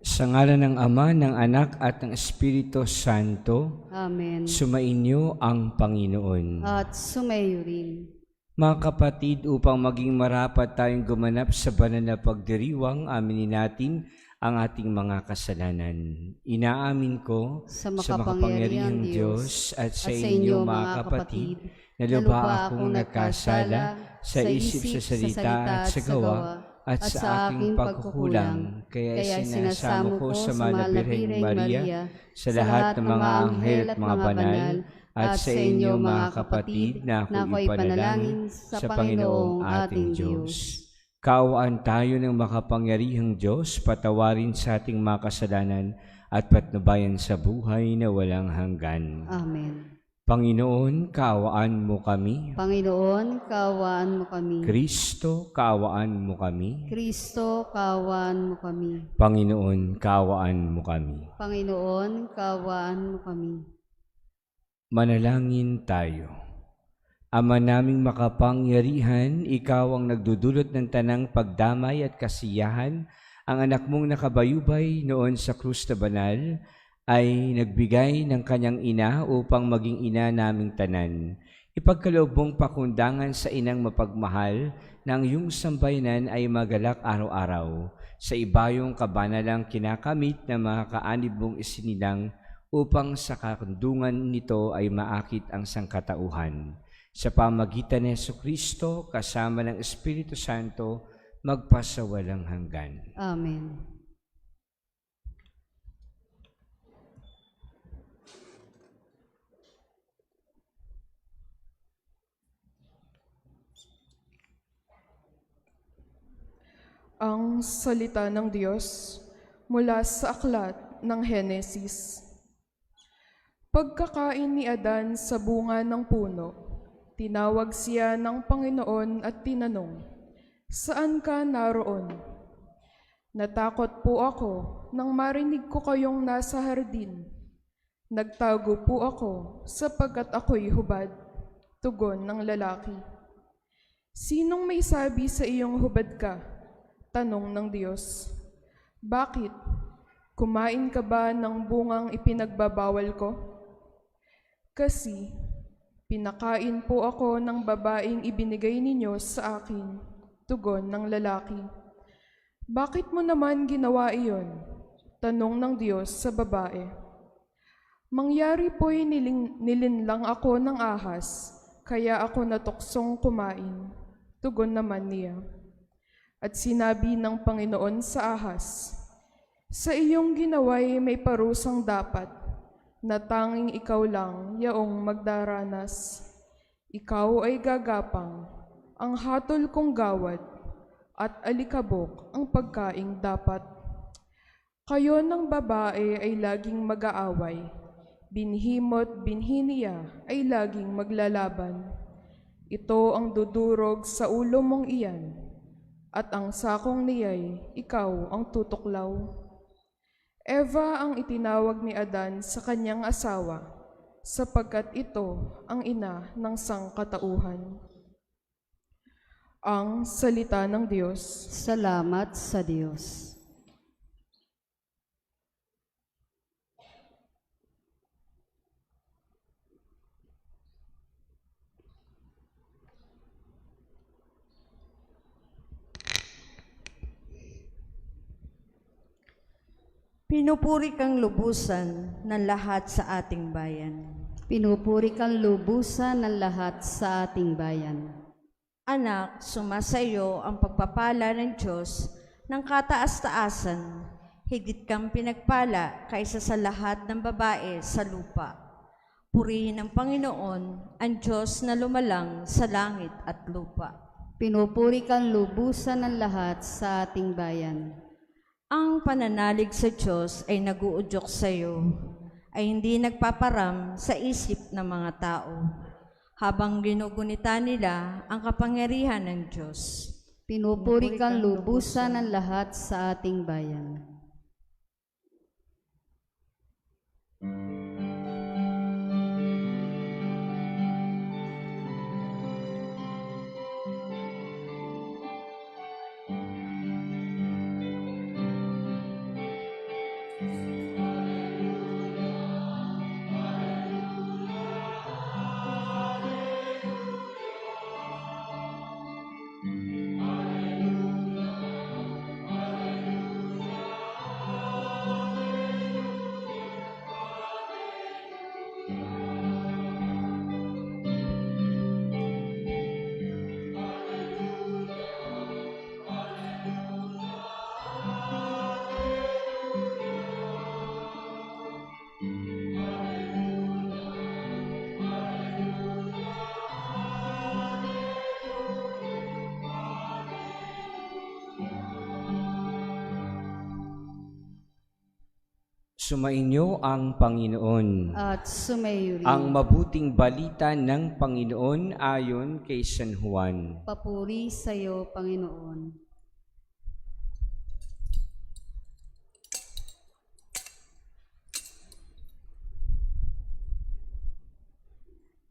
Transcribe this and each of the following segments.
Sa ngalan ng Ama, ng Anak, at ng Espiritu Santo. Amen. Sumainyo ang Panginoon. At sumayo rin. Mga kapatid, upang maging marapat tayong gumanap sa banal na pagdiriwang, aminin natin ang ating mga kasalanan. Inaamin ko Sa makapangyarihang Diyos at sa inyo mga kapatid, na lubha akong nagkasala sa isip, sa salita at sa gawa, at sa aking pagkukulang. Kaya sinasamo ko sa mahal na Birheng Maria, sa lahat ng mga anghel at mga banal, at sa inyo mga kapatid, na ako'y ipanalangin sa Panginoong ating Diyos. Kaawaan tayo ng makapangyarihang Diyos, patawarin sa ating mga kasalanan at patnubayan sa buhay na walang hanggan. Amen. Panginoon, kaawaan mo kami. Panginoon, kaawaan mo kami. Kristo, kaawaan mo kami. Kristo, kaawaan mo kami. Panginoon, kaawaan mo kami. Panginoon, kaawaan mo kami. Manalangin tayo. Ama naming makapangyarihan, ikaw ang nagdudulot ng tanang pagdamay at kasiyahan. Ang anak mong nakabayubay noon sa krus na banal ay nagbigay ng kanyang ina upang maging ina naming tanan. Ipagkaloob mong pakundangan sa inang mapagmahal na ang iyong sambayanan ay magalak araw-araw sa ibayong kabanalang kinakamit ng mga kaanib mong isinilang upang sa kakundungan nito ay maakit ang sangkatauhan. Sa pamagitan ni Jesucristo, kasama ng Espiritu Santo, magpasawalang hanggan. Amen. Ang salita ng Diyos mula sa aklat ng Henesis. Pagkakain ni Adan sa bunga ng puno, tinawag siya ng Panginoon at tinanong, "Saan ka naroon?" "Natakot po ako nang marinig ko kayong nasa hardin. Nagtago po ako sapagkat ako'y hubad," tugon ng lalaki. "Sinong may sabi sa iyong hubad ka?" tanong ng Diyos. "Bakit? Kumain ka ba ng bungang ipinagbabawal ko?" "Kasi pinakain po ako ng babaeng ibinigay ninyo sa akin," tugon ng lalaki. "Bakit mo naman ginawa iyon?" tanong ng Diyos sa babae. "Mangyari po'y nilinlang ako ng ahas, kaya ako natuksong kumain," tugon naman niya. At sinabi ng Panginoon sa ahas, "Sa iyong ginawa'y may parusang dapat, na tanging ikaw lang yaong magdaranas. Ikaw ay gagapang, ang hatol kong gawad, at alikabok ang pagkaing dapat. Kayo ng babae ay laging mag-aaway, binhi mo't binhi niya ay laging maglalaban. Ito ang dudurog sa ulo mong iyan, at ang sakong niya'y ikaw ang tutuklaw." Eva ang itinawag ni Adan sa kanyang asawa, sapagkat ito ang ina ng sangkatauhan. Ang salita ng Diyos. Salamat sa Diyos. Pinupuri kang lubusan ng lahat sa ating bayan. Pinupuri kang lubusan ng lahat sa ating bayan. Anak, sumasayo ang pagpapala ng Diyos ng kataas-taasan, higit kang pinagpala kaysa sa lahat ng babae sa lupa. Purihin ang Panginoon, ang Diyos na lumalang sa langit at lupa. Pinupuri kang lubusan ng lahat sa ating bayan. Ang pananalig sa Diyos ay naguudyok sa iyo, ay hindi nagpaparam sa isip ng mga tao, habang ginugunita nila ang kapangyarihan ng Diyos. Pinupuri kang lubusan ng lahat sa ating bayan. Sumainyo ang Panginoon. At sumayo rin. Ang mabuting balita ng Panginoon ayon kay San Juan. Papuri sa iyo, Panginoon.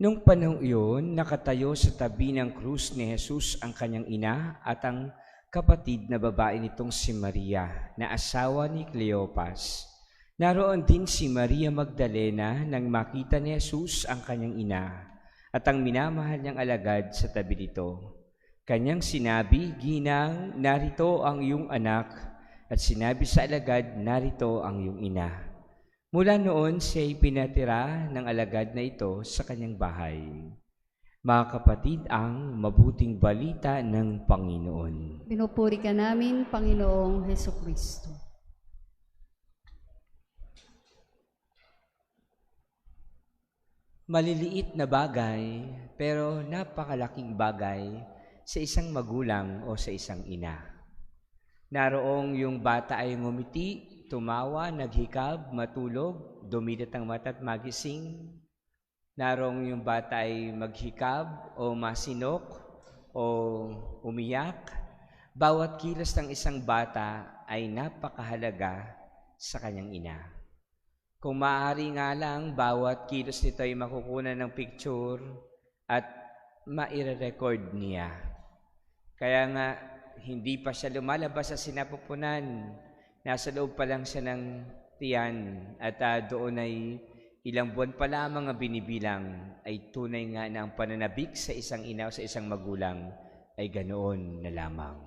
Nung panahong iyon, nakatayo sa tabi ng krus ni Jesus ang kanyang ina at ang kapatid na babae nitong si Maria, na asawa ni Cleopas. Naroon din si Maria Magdalena nang makita ni Jesus ang kanyang ina at ang minamahal niyang alagad sa tabi nito. Kanyang sinabi, "Ginang, narito ang iyong anak," at sinabi sa alagad, "Narito ang iyong ina." Mula noon, siya'y pinatira ng alagad na ito sa kanyang bahay. Mga kapatid, ang mabuting balita ng Panginoon. Pinupuri ka namin, Panginoong Hesukristo. Maliliit na bagay, pero napakalaking bagay sa isang magulang o sa isang ina. Naroong yung bata ay ngumiti, tumawa, naghikab, matulog, dumilat ang mata at magising. Naroong yung bata ay maghikab o masinok o umiyak. Bawat kilos ng isang bata ay napakahalaga sa kanyang ina. Kung maaari nga lang, bawat kilos nito ay makukunan ng picture at maire-record niya. Kaya nga, hindi pa siya lumalabas sa sinapupunan. Nasa loob pa lang siya ng tiyan at doon ay ilang buwan pa lamang ang binibilang, ay tunay nga na ang pananabik sa isang ina o sa isang magulang ay ganoon na lamang.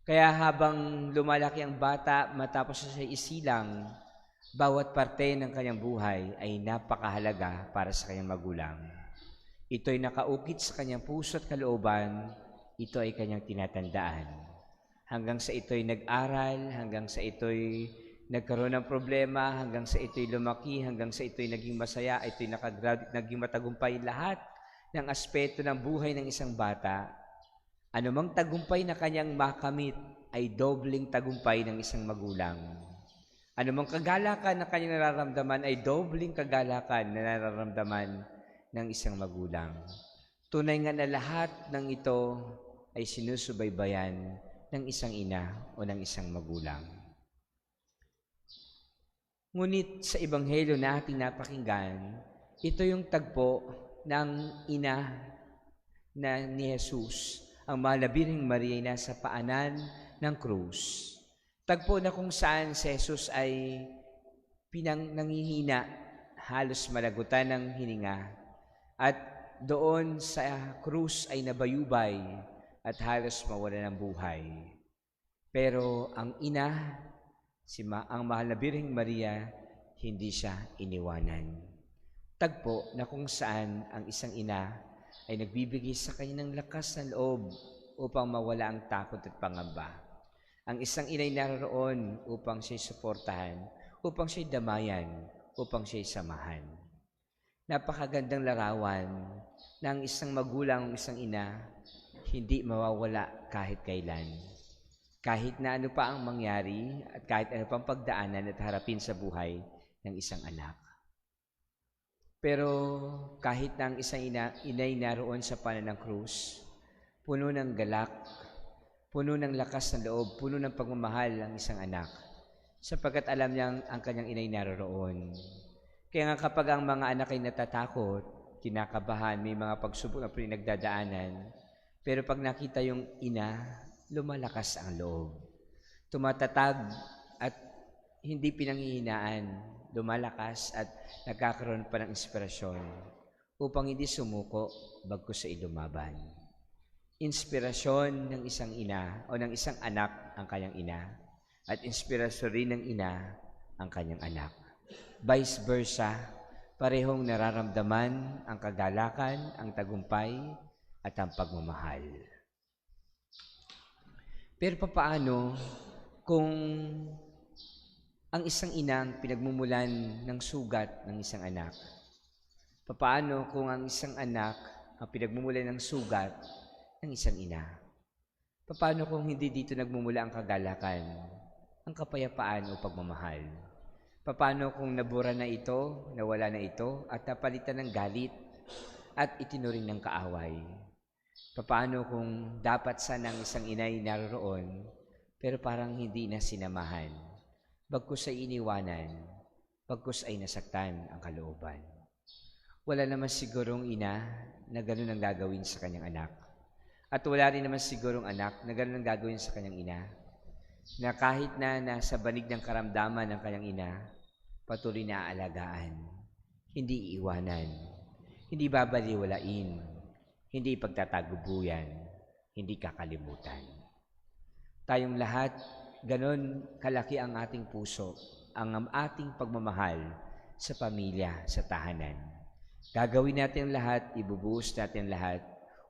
Kaya habang lumalaki ang bata matapos siya isilang, bawat parte ng kanyang buhay ay napakahalaga para sa kanyang magulang. Ito'y nakaukit sa kanyang puso at kalooban, ito ay kanyang tinatandaan. Hanggang sa ito'y nag-aral, hanggang sa ito'y nagkaroon ng problema, hanggang sa ito'y lumaki, hanggang sa ito'y naging masaya, ito'y naging matagumpay, lahat ng aspeto ng buhay ng isang bata, anumang tagumpay na kanyang makamit ay dobling tagumpay ng isang magulang. Anumang kagalakan na kanyang nararamdaman ay dobling kagalakan na nararamdaman ng isang magulang. Tunay nga na lahat ng ito ay sinusubaybayan ng isang ina o ng isang magulang. Ngunit sa ebanghelyo na ating napakinggan, ito yung tagpo ng ina na ni Jesus, ang mahal na Birheng Maria na sa paanan ng krus. Tagpo na kung saan si Jesus ay nangihina, halos malagutan ng hininga, at doon sa krus ay nabayubay at halos mawala ng buhay. Pero ang ina, ang mahal na Birheng Maria, hindi siya iniwanan. Tagpo na kung saan ang isang ina ay nagbibigay sa kanya ng lakas ng loob upang mawala ang takot at pangamba. Ang isang inay naroon upang siya'y suportahan, upang siya'y damayan, upang siya'y samahan. Napakagandang larawan na ang isang magulang o isang ina hindi mawawala kahit kailan. Kahit na ano pa ang mangyari at kahit ano pang pagdaanan at harapin sa buhay ng isang anak. Pero kahit na ang isang inay naroon sa paanan ng krus, puno ng galak, puno ng lakas ng loob, puno ng pagmamahal ang isang anak, sapagkat alam niyang ang kanyang inay naroon. Kaya nga kapag ang mga anak ay natatakot, kinakabahan, may mga pagsubok na pinagdadaanan, pero pag nakita yung ina, lumalakas ang loob. Tumatatag at hindi pinanghihinaan, lumalakas at nagkakaroon pa ng inspirasyon upang hindi sumuko bagkus sa ilumaban. Inspirasyon ng isang ina o ng isang anak ang kanyang ina at inspirasyon rin ng ina ang kanyang anak. Vice versa, parehong nararamdaman ang kagalakan, ang tagumpay at ang pagmamahal. Pero papaano kung ang isang inang pinagmumulan ng sugat ng isang anak? Papaano kung ang isang anak ang pinagmumulan ng sugat ng isang ina? Paano kung hindi dito nagmumula ang kagalakan, ang kapayapaan o pagmamahal? Paano kung nabura na ito, nawala na ito, at napalitan ng galit at itinuring ng kaaway? Paano kung dapat sana ang isang inay naroroon, pero parang hindi na sinamahan, bagkus ay iniwanan, bagkus ay nasaktan ang kalooban? Wala naman sigurong ina na ganun ang gagawin sa kanyang anak. At wala rin naman sigurong anak na ganun ang gagawin sa kanyang ina, na kahit na nasa banig ng karamdaman ng kanyang ina, patuloy na aalagaan, hindi iiwanan, hindi babaliwalain, hindi pagtatagubuyan, hindi kakalimutan. Tayong lahat, ganon kalaki ang ating puso, ang ating pagmamahal sa pamilya, sa tahanan. Gagawin natin lahat, ibubuhos natin lahat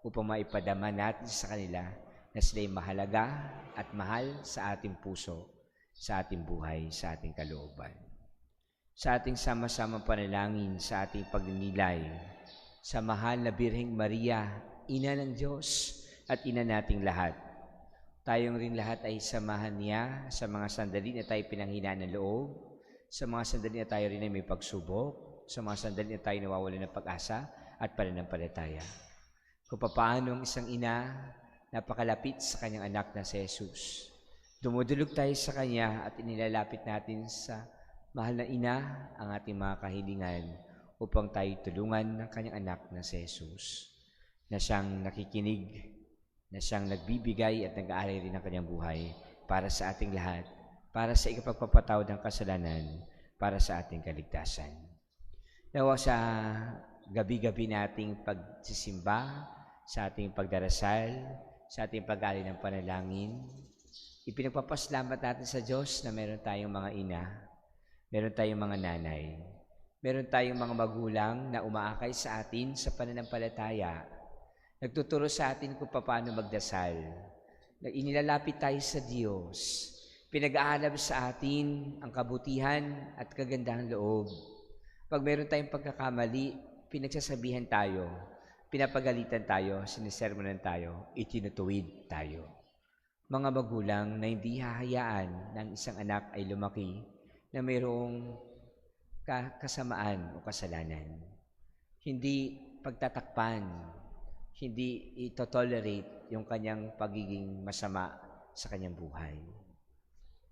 upang maipadama natin sa kanila na sila'y mahalaga at mahal sa ating puso, sa ating buhay, sa ating kalooban. Sa ating sama-samang panalangin, sa ating pagninilay, sa mahal na Birheng Maria, Ina ng Diyos at Ina nating lahat, tayong rin lahat ay samahan niya sa mga sandali na tayo pinanghinaan ng loob, sa mga sandali na tayo rin ay may pagsubok, sa mga sandali na tayo nawawalan ng pag-asa at pananampalataya. Kung paano ang isang ina napakalapit sa kanyang anak na si Jesus. Dumudulog tayo sa kanya at inilalapit natin sa mahal na ina ang ating mga kahilingan upang tayo tulungan ng kanyang anak na si Jesus, na siyang nakikinig, na siyang nagbibigay at nag-aalay rin ng kanyang buhay para sa ating lahat, para sa ikapagpapatawad ng kasalanan, para sa ating kaligtasan. Nawa sa gabi-gabi nating pagsisimba, sa ating pagdarasal, sa ating pag-alay ng panalangin, ipinagpapasalamat natin sa Diyos na meron tayong mga ina, meron tayong mga nanay, meron tayong mga magulang na umaakay sa atin sa pananampalataya, nagtuturo sa atin kung paano magdasal, na inilalapit tayo sa Diyos, pinag-aalab sa atin ang kabutihan at kagandahang loob. Pag meron tayong pagkakamali, pinagsasabihan tayo, pinapagalitan tayo, sinisermonan tayo, itinutuwid tayo. Mga magulang na hindi hahayaan ng isang anak ay lumaki na mayroong kasamaan o kasalanan. Hindi pagtatakpan, hindi ito-tolerate yung kanyang pagiging masama sa kanyang buhay.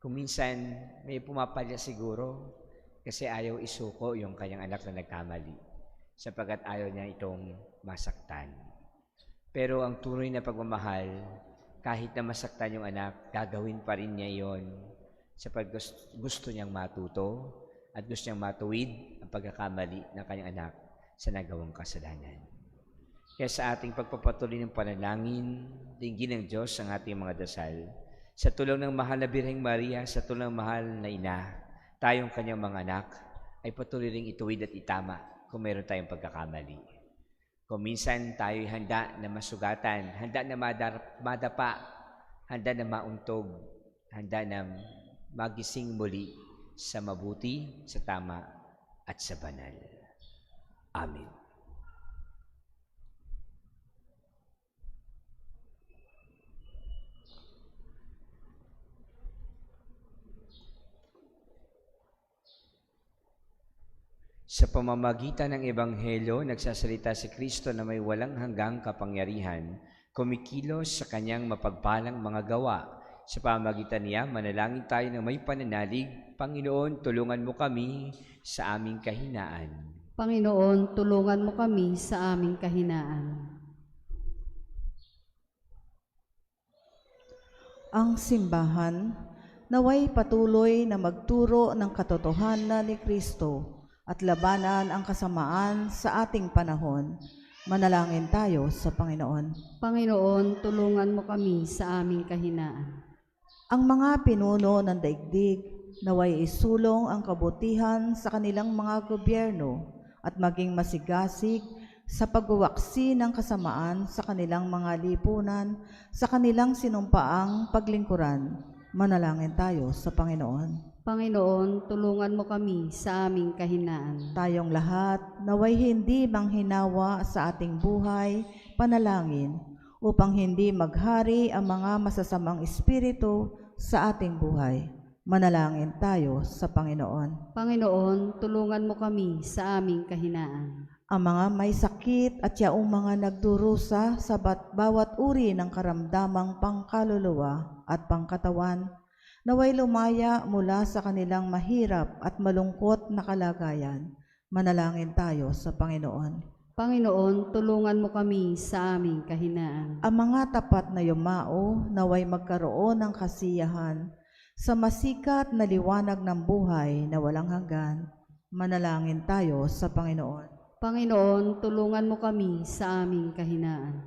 Kung minsan may pumapalya siguro kasi ayaw isuko yung kanyang anak na nagkamali sapagkat ayaw niya itong masaktan. Pero ang tunay na pagmamahal, kahit na masaktan yung anak, gagawin pa rin niya yon sapagkat gusto niyang matuto at gusto niyang matuwid ang pagkakamali ng kanyang anak sa nagawang kasalanan. Kaya sa ating pagpapatuloy ng panalangin, dinggin ng Diyos ang ating mga dasal. Sa tulong ng mahal na Birheng Maria, sa tulong ng mahal na ina, tayong kanyang mga anak ay patuloy ring ituwid at itama kung meron tayong pagkakamali. Kung minsan tayo'y handa na masugatan, handa na madapa, handa na mauntog, handa na magising muli sa mabuti, sa tama, at sa banal. Amen. Sa pamamagitan ng Ebanghelyo, nagsasalita si Kristo na may walang hanggang kapangyarihan, kumikilos sa kanyang mapagpalang mga gawa. Sa pamamagitan niya, manalangin tayo ng may pananalig, Panginoon, tulungan mo kami sa aming kahinaan. Panginoon, tulungan mo kami sa aming kahinaan. Ang simbahan naway patuloy na magturo ng katotohanan ni Kristo at labanan ang kasamaan sa ating panahon. Manalangin tayo sa Panginoon. Panginoon, tulungan mo kami sa aming kahinaan. Ang mga pinuno ng daigdig naway isulong ang kabutihan sa kanilang mga gobyerno at maging masigasig sa pagwawaksi ng kasamaan sa kanilang mga lipunan, sa kanilang sinumpaang paglingkuran. Manalangin tayo sa Panginoon. Panginoon, tulungan mo kami sa aming kahinaan. Tayong lahat naway hindi manghinawa sa ating buhay, panalangin, upang hindi maghari ang mga masasamang espiritu sa ating buhay. Manalangin tayo sa Panginoon. Panginoon, tulungan mo kami sa aming kahinaan. Ang mga may sakit at yaong mga nagdurusa sa bawat uri ng karamdamang pangkaluluwa at pangkatawan, naway lumaya mula sa kanilang mahirap at malungkot na kalagayan. Manalangin tayo sa Panginoon. Panginoon, tulungan mo kami sa aming kahinaan. Ang mga tapat na yumao, naway magkaroon ng kasiyahan sa masikat na liwanag ng buhay na walang hanggan. Manalangin tayo sa Panginoon. Panginoon, tulungan mo kami sa aming kahinaan.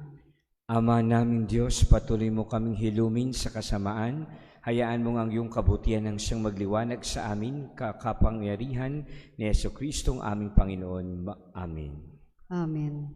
Ama naming Diyos, patuloy mo kaming hilumin sa kasamaan. Hayaan mo ang iyong kabutihan ang siyang magliwanag sa amin, kapangyarihan ni Jesucristo ang aming Panginoon. Amen. Amen.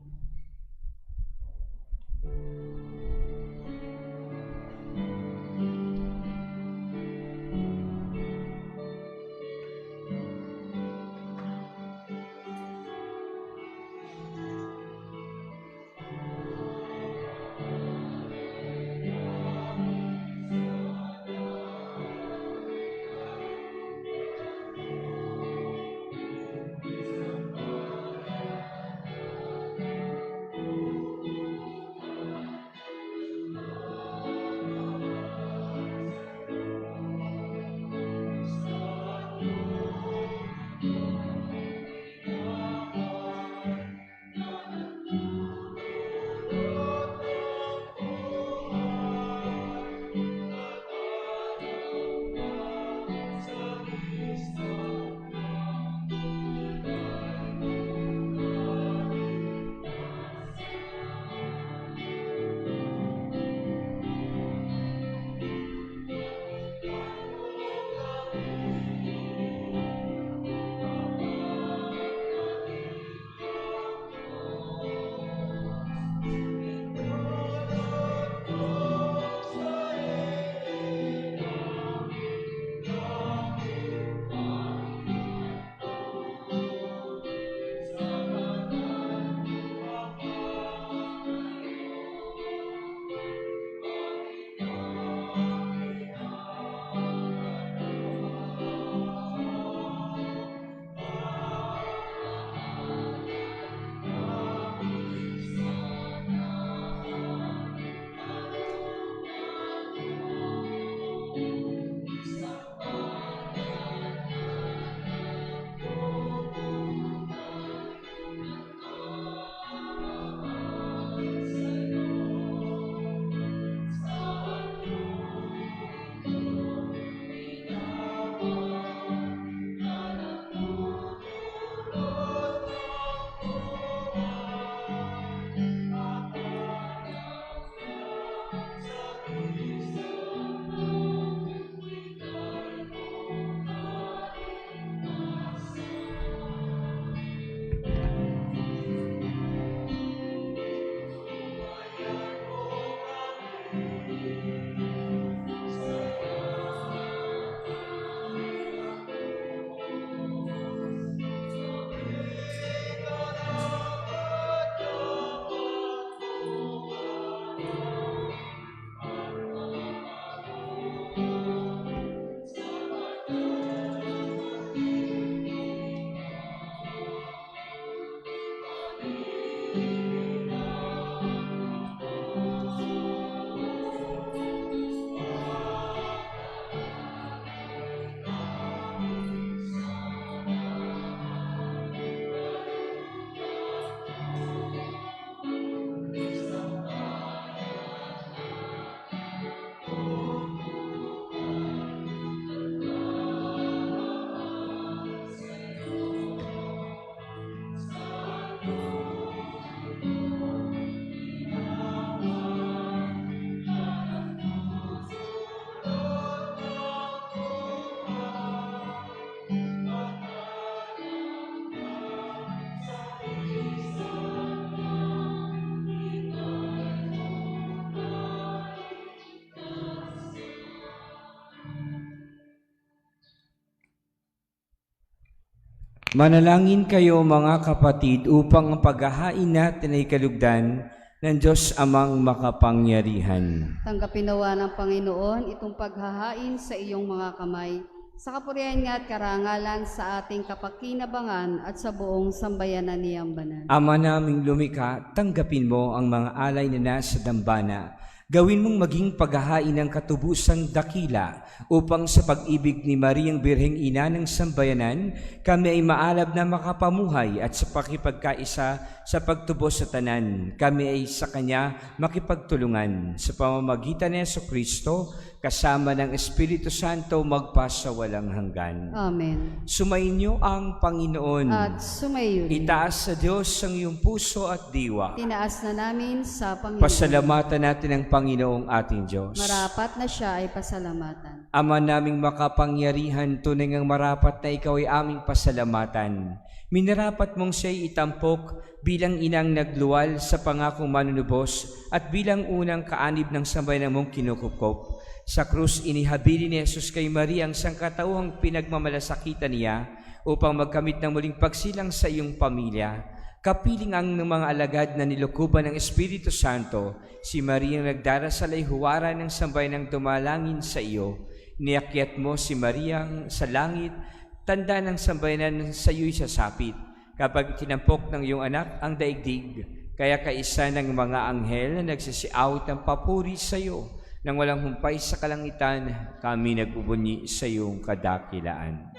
Manalangin kayo mga kapatid upang ang paghahain natin ay kalugdan ng Diyos Amang makapangyarihan. Tanggapin nawa ng Panginoon itong paghahain sa iyong mga kamay sa kapurihan niya at karangalan sa ating kapakinabangan at sa buong sambayanan niyang banal. Ama naming lumikha, tanggapin mo ang mga alay na nasa dambana. Gawin mong maging paghahain ng katubusang dakila upang sa pag-ibig ni Mariang Birheng Ina ng Sambayanan, kami ay maalab na makapamuhay at sa pakipagkaisa sa pagtubos sa tanan. Kami ay sa Kanya makipagtulungan sa pamamagitan ni Jesucristo kasama ng Espiritu Santo magpasawalang hanggan. Amen. Sumainyo ang Panginoon. At sumayo rin. Itaas sa Diyos ang iyong puso at diwa. Tinaas na namin sa Panginoon. Pasalamatan natin ang Panginoong ating Diyos. Marapat na siya ay pasalamatan. Ama naming makapangyarihan, tunay ngang marapat na ikaw ay aming pasalamatan. Minarapat mong siya'y itampok bilang inang nagluwal sa pangakong manunubos at bilang unang kaanib ng sambayanan mong kinukupkop. Sa krus, inihabili ni Jesus kay Maria ang sangkatauhang pinagmamalasakitan niya upang magkamit ng muling pagsilang sa iyong pamilya. Kapiling ang ng mga alagad na nilukuban ng Espiritu Santo, si Maria ang nagdarasal ay huwara ng sambayanang dumalangin sa iyo. Niakyat mo si Maria sa langit, tanda ng sambayanan sa iyo'y sasapit. Kapag tinampok ng iyong anak ang daigdig, kaya kaisa ng mga anghel na nagsisiawit ng papuri sa iyo, nang walang humpay sa kalangitan, kami nagbubunyi sa iyong kadakilaan.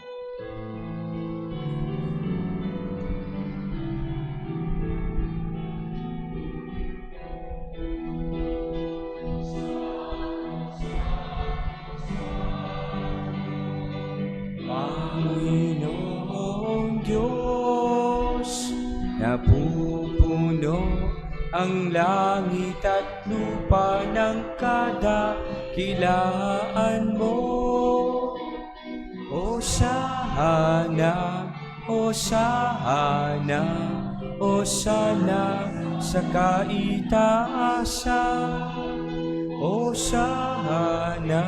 Panginoong Diyos, napupuno ang langit at lupa ng kadakilaan mo. Hosana, Hosana, Hosana sa kaitaasan. Hosana,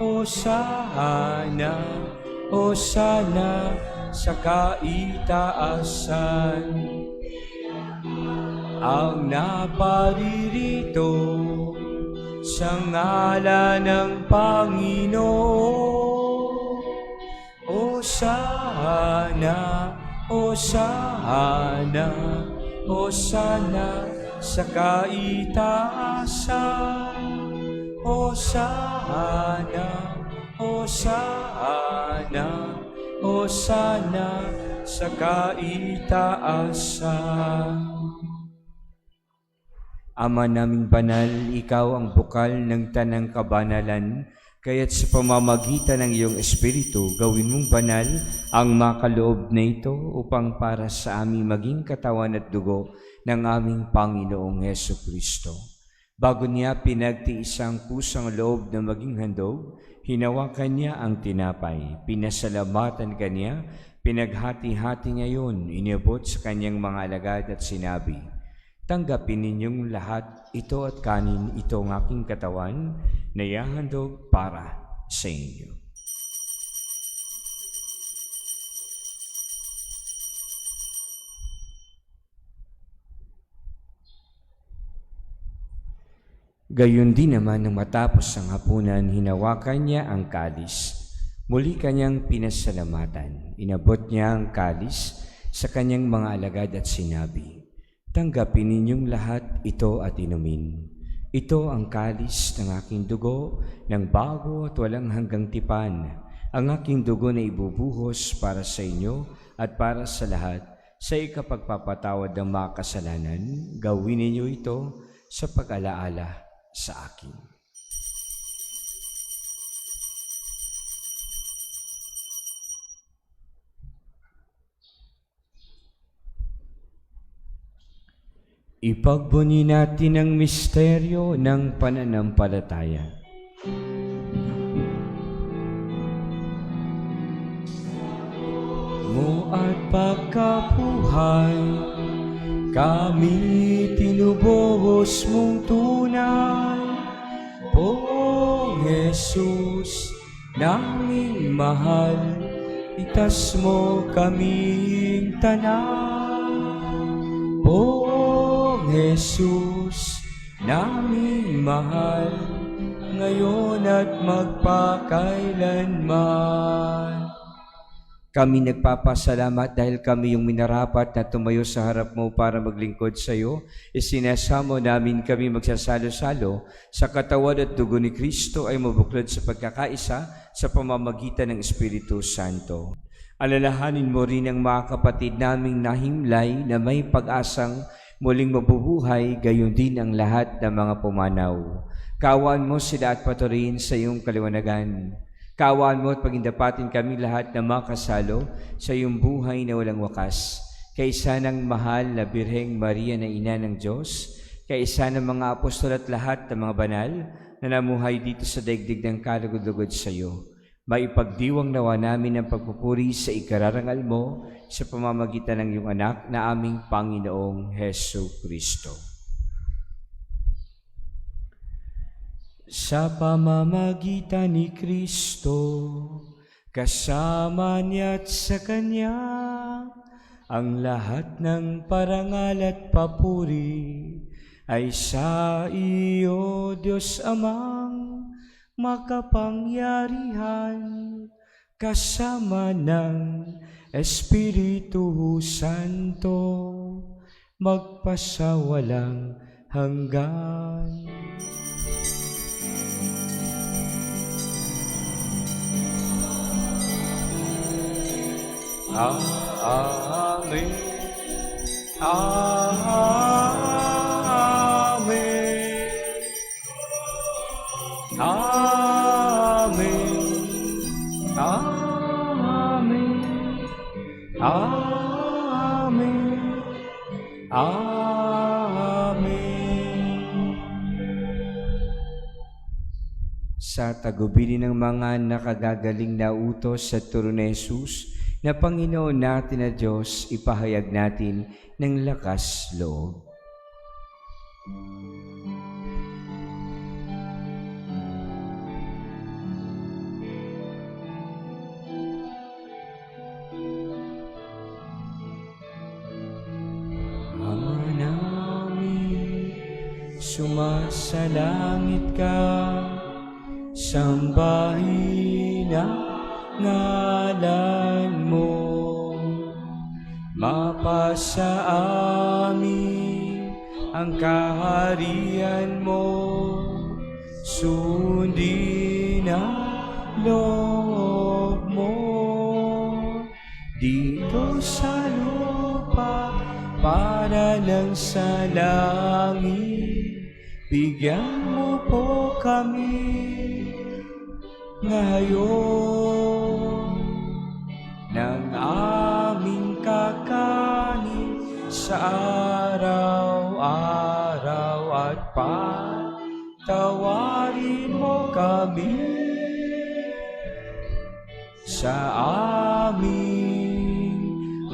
Hosana, Hosana sa kaitaasan. Ang naparirito sa ngalan ng Panginoon. Hosana, Hosana, Hosana sa kaitaasan. Hosana, Hosana, Hosana sa kaitaasan. Ama naming banal, ikaw ang bukal ng tanang kabanalan, kaya't sa pamamagitan ng iyong Espiritu, gawin mong banal ang makaloob na ito upang para sa aming maging katawan at dugo ng aming Panginoong Jesucristo. Bago niya pinagtiis ang pusang loob na maging handog, hinawakan niya ang tinapay, pinasalamatan kanya, pinaghati-hati niya yun, inabot sa kanyang mga alagad at sinabi, tanggapin ninyong lahat ito at kanin, ito ang aking katawan na ihahandog para sa inyo. Gayon din naman nang matapos ang hapunan, hinawakan niya ang kalis. Muli kanyang pinasalamatan. Inabot niya ang kalis sa kanyang mga alagad at sinabi, tanggapin ninyong lahat ito at inumin. Ito ang kalis ng aking dugo ng bago at walang hanggang tipan. Ang aking dugo na ibubuhos para sa inyo at para sa lahat sa ikapagpapatawad ng mga kasalanan. Gawin ninyo ito sa pag-alaala sa akin. Ipagbunyi natin ang misteryo ng pananampalataya. Mo at pagkabuhay, kami tinubuhos mong tunay. Poong Jesus, naming mahal, itas mo kaming tanan. Poong Jesus, naming mahal, ngayon at magpakailanman. Kami nagpapasalamat dahil kami yung minarapat na tumayo sa harap mo para maglingkod sa iyo. Isinasamo namin kami magsasalo-salo sa katawan at dugo ni Kristo ay mabuklod sa pagkakaisa sa pamamagitan ng Espiritu Santo. Alalahanin mo rin ang mga kapatid naming nahimlay na may pag-asang muling mabubuhay, gayon din ang lahat ng mga pumanaw. Kaawaan mo sila at patuloyin sa iyong kaliwanagan. Kaawaan mo at pagindapatin kami lahat na makasalo sa iyong buhay na walang wakas. Kaisa ng mahal na Birheng Maria na Ina ng Diyos, kaisa ng mga apostol at lahat ng mga banal na namuhay dito sa daigdig ng kalugod-lugod sa iyo. Maipagdiwang nawa namin ang pagpupuri sa ikararangal mo sa pamamagitan ng iyong anak na aming Panginoong Hesu Kristo. Sa pamamagitan ni Kristo, kasama niya at sa Kanya, ang lahat ng parangal at papuri ay sa iyo, Diyos Amang makapangyarihan, kasama ng Espiritu Santo, magpasawalang hanggan. Amen. Amen. Amen. Amen. Amen. Amen. Sa tagubilin ng mga nakagagaling na utos sa turo ni Jesus, na Panginoon natin na Diyos, ipahayag natin ng lakas loob. Ama namin, sumasalangit ka, sambahin ang ngalan mo, mapasa amin ang kaharian mo, sundin ang loob mo, dito sa lupa para lang sa langit. Bigyan mo po kami ngayon ng aming kakanin sa araw-araw at patawarin mo kami sa aming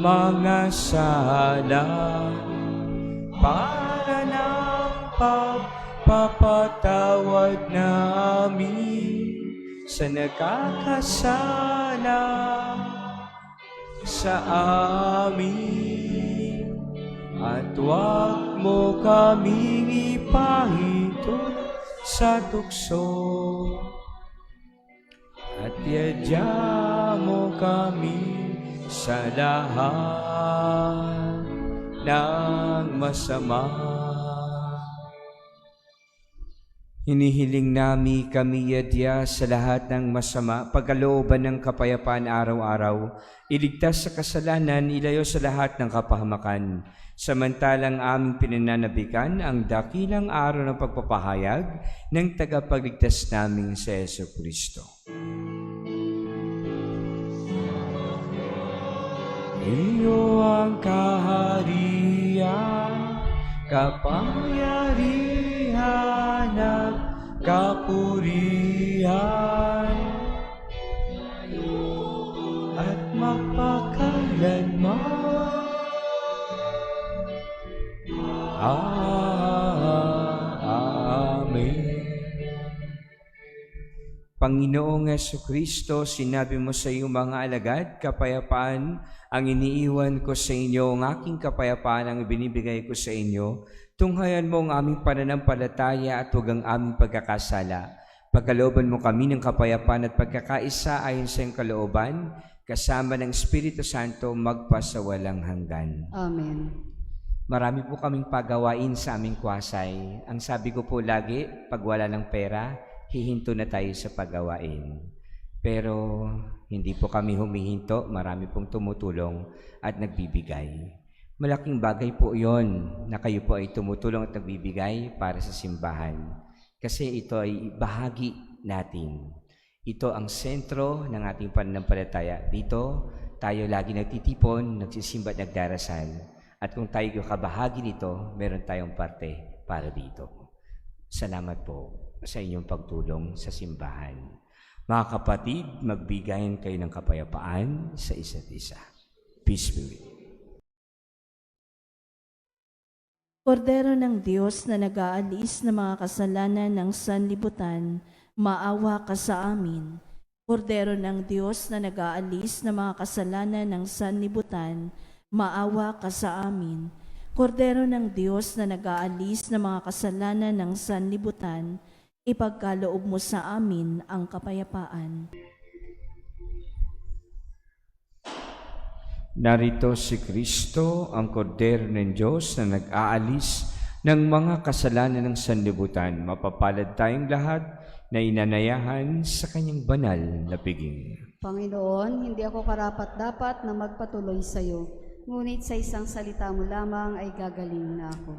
mga sala para ng pagpapatawad namin sa nakakasala sa amin, at huwag mo kaming ipahintulot sa tukso, at iadya mo kami sa lahat ng masama. Hinihiling nami kami yadya sa lahat ng masama, pagkalooban ng kapayapaan araw-araw, iligtas sa kasalanan, ilayo sa lahat ng kapahamakan. Samantalang aming pinananabikan ang dakilang araw ng pagpapahayag ng tagapagligtas naming si Hesu Kristo. Iyo ang kaharian, kapangyarihan at kapurihan, at magpakailanman. Amen. Panginoong Jesucristo, sinabi mo sa iyong mga alagad, kapayapaan ang iniiwan ko sa inyo, ang aking kapayapaan ang ibinibigay ko sa inyo. Tunghayan mo ang aming pananampalataya at huwag ang aming pagkakasala. Pagkalooban mo kami ng kapayapaan at pagkakaisa ayon sa iyong kalooban, kasama ng Espiritu Santo magpasawalang hanggan. Amen. Marami po kaming pagawain sa aming kwasay. Ang sabi ko po lagi, pag wala ng pera, hihinto na tayo sa pagawain. Pero hindi po kami humihinto, marami pong tumutulong at nagbibigay. Malaking bagay po yon na kayo po ay tumutulong at nagbibigay para sa simbahan. Kasi ito ay bahagi natin. Ito ang sentro ng ating pananampalataya. Dito, tayo lagi nagtitipon, nagsisimba at nagdarasal. At kung tayo kabahagi nito, meron tayong parte para dito. Salamat po sa inyong pagtulong sa simbahan. Mga kapatid, magbigayan kayo ng kapayapaan sa isa't isa. Peace be with you. Kordero ng Diyos na nag-aalis ng mga kasalanan ng sanlibutan, maawa ka sa amin. Kordero ng Diyos na nag-aalis ng mga kasalanan ng sanlibutan, maawa ka sa amin. Kordero ng Diyos na nag-aalis ng mga kasalanan ng sanlibutan, ipagkaloob mo sa amin ang kapayapaan. Narito si Kristo, ang kordero ng Diyos na nag-aalis ng mga kasalanan ng sanlibutan. Mapapalad tayong lahat na inanayahan sa kanyang banal na piging. Panginoon, hindi ako karapat-dapat na magpatuloy sa iyo, ngunit sa isang salita mo lamang ay gagaling na ako.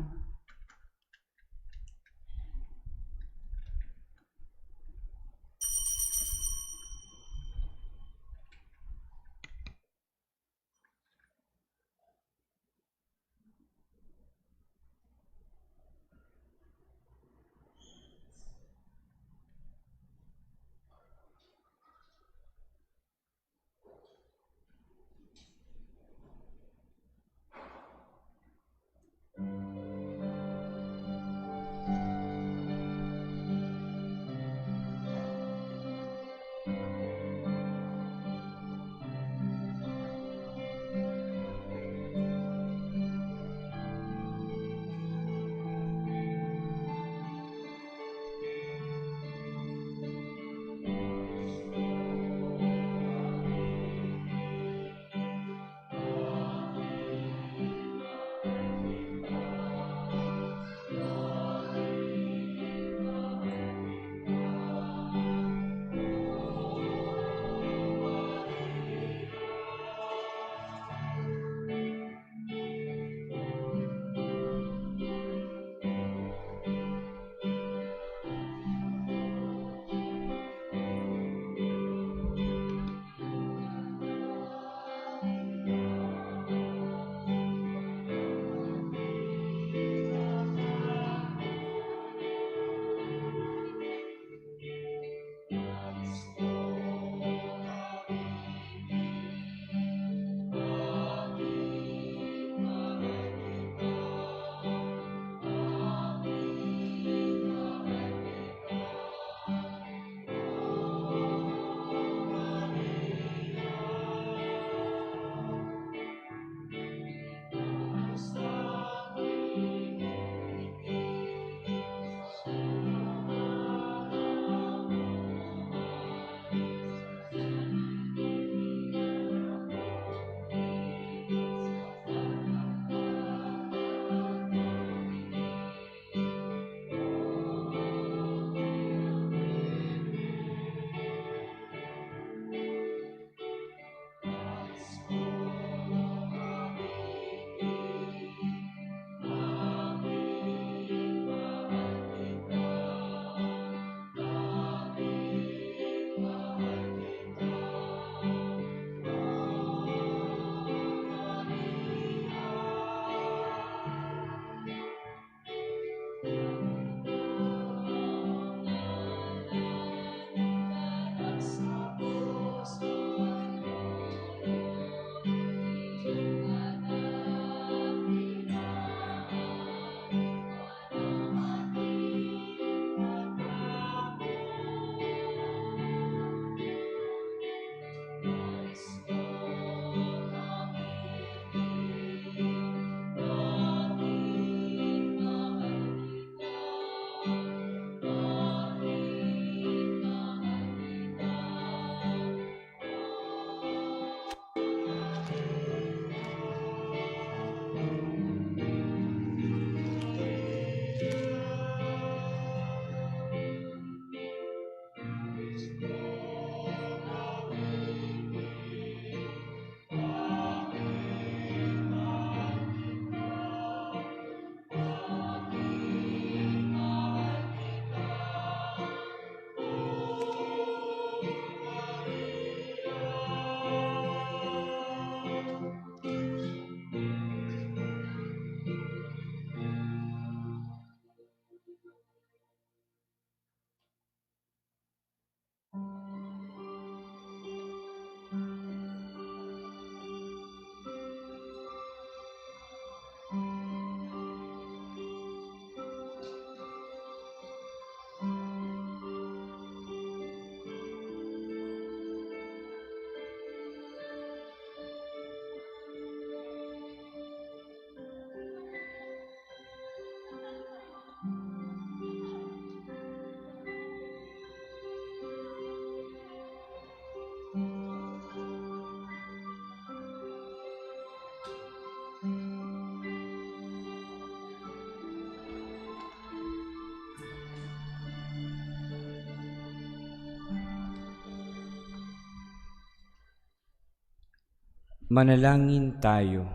Manalangin tayo.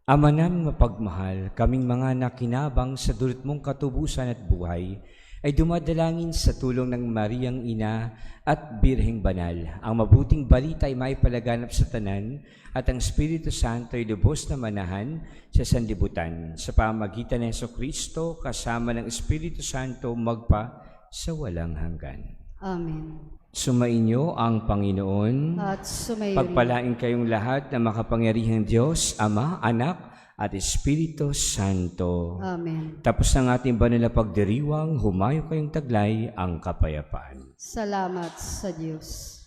Ama naming mapagmahal, kaming mga nakinabang sa dulot mong katubusan at buhay, ay dumadalangin sa tulong ng Mariang Ina at Birheng Banal. Ang mabuting balita ay maipalaganap sa tanan at ang Espiritu Santo ay lubos na manahan sa sanlibutan. Sa pamagitan ng Jesucristo, kasama ng Espiritu Santo, magpa sa walang hanggan. Amen. Sumainyo ang Panginoon. At sumayo rin. Pagpalain kayong lahat na makapangyarihang Diyos, Ama, Anak, at Espiritu Santo. Amen. Tapos ng ating banal na pagdiriwang, humayo kayong taglay ang kapayapaan. Salamat sa Diyos.